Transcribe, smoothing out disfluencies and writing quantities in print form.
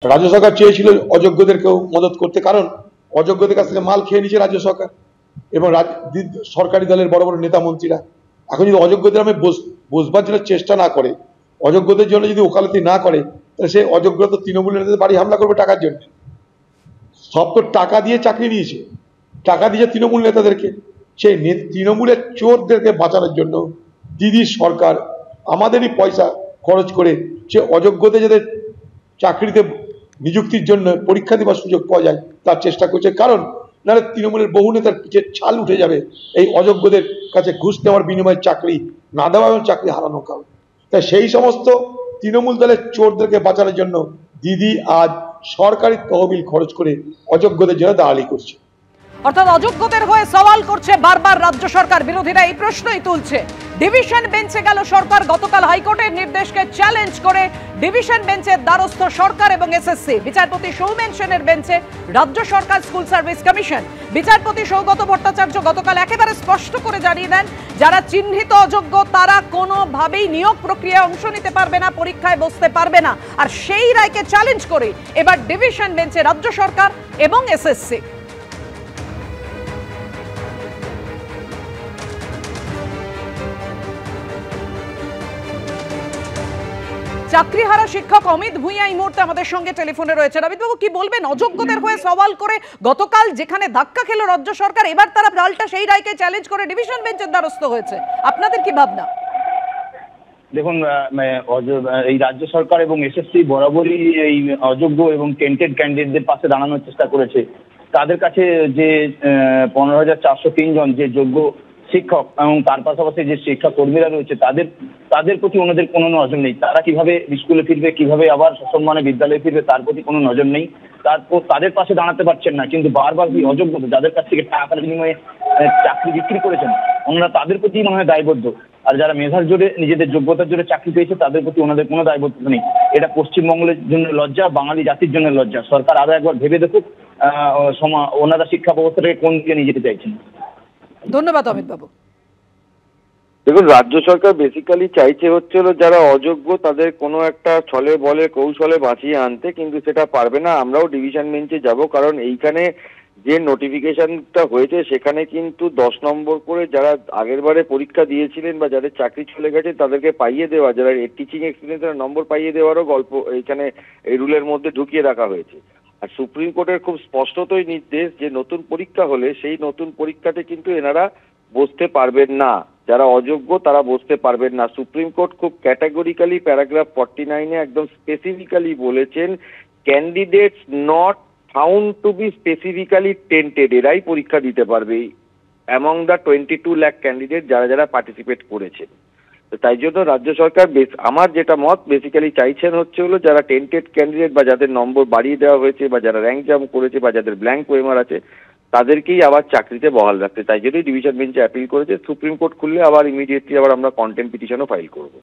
রাজ্য সরকার চেয়েছিল অযোগ্যদেরকেও মদত করতে, কারণ অযোগ্যদের কাছ থেকে মাল খেয়ে নিয়েছে রাজ্য সরকার এবং সরকারি দলের বড় বড় নেতা মন্ত্রীরা। এখন যদি অযোগ্যদের আমি বসবার জন্য চেষ্টা না করে, অযোগ্যদের জন্য যদি ওকালতি না করে, তাহলে সে অযোগ্য তো তৃণমূলের নেতাদের বাড়ি হামলা করবে টাকার জন্য। সব তো টাকা দিয়ে চাকরি নিয়েছে, টাকা দিয়েছে তৃণমূল নেতাদেরকে। সেই তৃণমূলের চোরদেরকে বাঁচানোর জন্য দিদির সরকার আমাদেরই পয়সা খরচ করে সে অযোগ্যদের যাদের চাকরিতে নিযুক্তির জন্য পরীক্ষা দেওয়ার সুযোগ পাওয়া যায় তার চেষ্টা করছে, কারণ নাহলে তৃণমূলের বহু নেতার পিঠে ছাল উঠে যাবে এই অযোগ্যদের কাছে ঘুষ নেওয়ার বিনিময়ে চাকরি না দেওয়া এবং চাকরি হারানোর কারণ। তাই সেই সমস্ত তৃণমূল দলের চোরদেরকে বাঁচানোর জন্য দিদি আজ সরকারি তহবিল খরচ করে অযোগ্যদের জন্য দালালি করছে। অর্থাৎ অযোগ্যদের হয়ে সওয়াল করছে বারবার রাজ্য সরকার। বিরোধীরা এই প্রশ্নই তুলছে। ডিভিশন বেঞ্চে গেল সরকার। গতকাল হাইকোর্টের নির্দেশকে চ্যালেঞ্জ করে ডিভিশন বেঞ্চের দ্বারস্থ সরকার এবং এসএসসি। বিচারপতি সৌমেন সেনের বেঞ্চে রাজ্য সরকার স্কুল সার্ভিস কমিশন। বিচারপতি সৌগত ভট্টাচার্য গতকাল একেবারে স্পষ্ট করে জানিয়ে দেন, যারা চিহ্নিত অযোগ্য তারা কোনোভাবেই নিয়োগ প্রক্রিয়ায় অংশ নিতে পারবে না, পরীক্ষায় বসতে পারবে না। আর সেই রায়কে চ্যালেঞ্জ করে এবার ডিভিশন বেঞ্চে রাজ্য সরকার এবং এসএসসি। চাকরিহারা শিক্ষক অমিত ভূঁইয়া এই মুহূর্তে আমাদের সঙ্গে টেলিফোনে রয়েছে। অমিতবাবু, কি বলবেন? অযোগ্যদের হয়ে সওয়াল করে গতকাল যেখানে ধাক্কা খেল রাজ্য সরকার, এবার তারা পাল্টা সেই রায়কে চ্যালেঞ্জ করে ডিভিশন বেঞ্চের দ্বারস্থ হয়েছে। আপনাদের কি ভাবনা? দেখুন, এই রাজ্য সরকার এবং এসএসসি বরাবরই এই অযোগ্য এবং টেন্টেড ক্যান্ডিডেটদের পাশে দাঁড়ানোর চেষ্টা করেছে। তাদের কাছে যে 15,403 জন যে যোগ্য শিক্ষক এবং তার পাশাপাশি যে শিক্ষা কর্মীরা রয়েছে তাদের প্রতি ওনাদের কোনো নজর নেই। তারা কিভাবে স্কুলে ফিরবে, কিভাবে আবার সসম্মানে বিদ্যালয়ে ফিরবে তার প্রতি কোনো নজর নেই। তাদের পাশে দাঁড়াতে পারছেন না, কিন্তু বারবার এই অযোগ্য যাদের কাছ থেকে টাকার বিনিময়ে চাকরি বিক্রি করেছেন ওনারা তাদের প্রতি মনে হয় দায়বদ্ধ। আর যারা মেধার জোরে নিজেদের যোগ্যতার জোরে চাকরি পেয়েছে তাদের প্রতি ওনাদের কোনো দায়বদ্ধ নেই। এটা পশ্চিমবঙ্গের জন্য লজ্জা, বাঙালি জাতির জন্য লজ্জা। সরকার আরো একবার ভেবে দেখুক ওনারা শিক্ষা ব্যবস্থাটাকে কোন দিকে নিয়ে যেতে চাইছেন। ধন্যবাদ অমিত বাবু। দেখুন, রাজ্য সরকার বেসিক্যালি চাইছে হচ্ছিল যারা অযোগ্য তাদের কোনো একটা ছলে বলে কৌশলে বাঁচিয়ে আনতে, কিন্তু সেটা পারবে না। আমরাও ডিভিশন বেঞ্চে যাব, কারণ এইখানে যে নোটিফিকেশনটা হয়েছে সেখানে কিন্তু 10 নম্বর করে যারা আগের বারে পরীক্ষা দিয়েছিলেন বা যাদের চাকরি চলে গেছে তাদেরকে পাইয়ে দেওয়া, যারা টিচিং এক্সপিরিয়েন্সের নম্বর পাইয়ে দেওয়ারও গল্প এইখানে এই রুলের মধ্যে ঢুকিয়ে রাখা হয়েছে। আর সুপ্রিম কোর্টের খুব স্পষ্টতই নির্দেশ যে নতুন পরীক্ষা হলে সেই নতুন পরীক্ষাতে কিন্তু এনারা বসতে পারবেন না, যারা অযোগ্য তারা বসতে পারবেন না। সুপ্রিম কোর্ট খুব ক্যাটাগরিক্যালি প্যারাগ্রাফ 49 একদম স্পেসিফিক্যালি বলেছেন, candidates not found to be specifically tainted এরাই পরীক্ষা দিতে পারবে অ্যামং দ্য 22 লাখ ক্যান্ডিডেট যারা পার্টিসিপেট করেছেন। তাই জন্য রাজ্য সরকার আমার যেটা মত বেসিক্যালি চাইছেন হলো যারা টেন্টেড ক্যান্ডিডেট বা যাদের নম্বর বাড়িয়ে দেওয়া হয়েছে বা যারা র্যাঙ্ক জাম্প করেছে বা যাদের ব্ল্যাঙ্ক ওয়েমার আছে তাদেরকেই আবার চাকরিতে বহাল রাখতে। তাই জন্যই ডিভিশন বেঞ্চে অ্যাপিল করেছে। সুপ্রিম কোর্ট খুললে আবার ইমিডিয়েটলি আবার আমরা কন্টেম্প পিটিশনও ফাইল করব।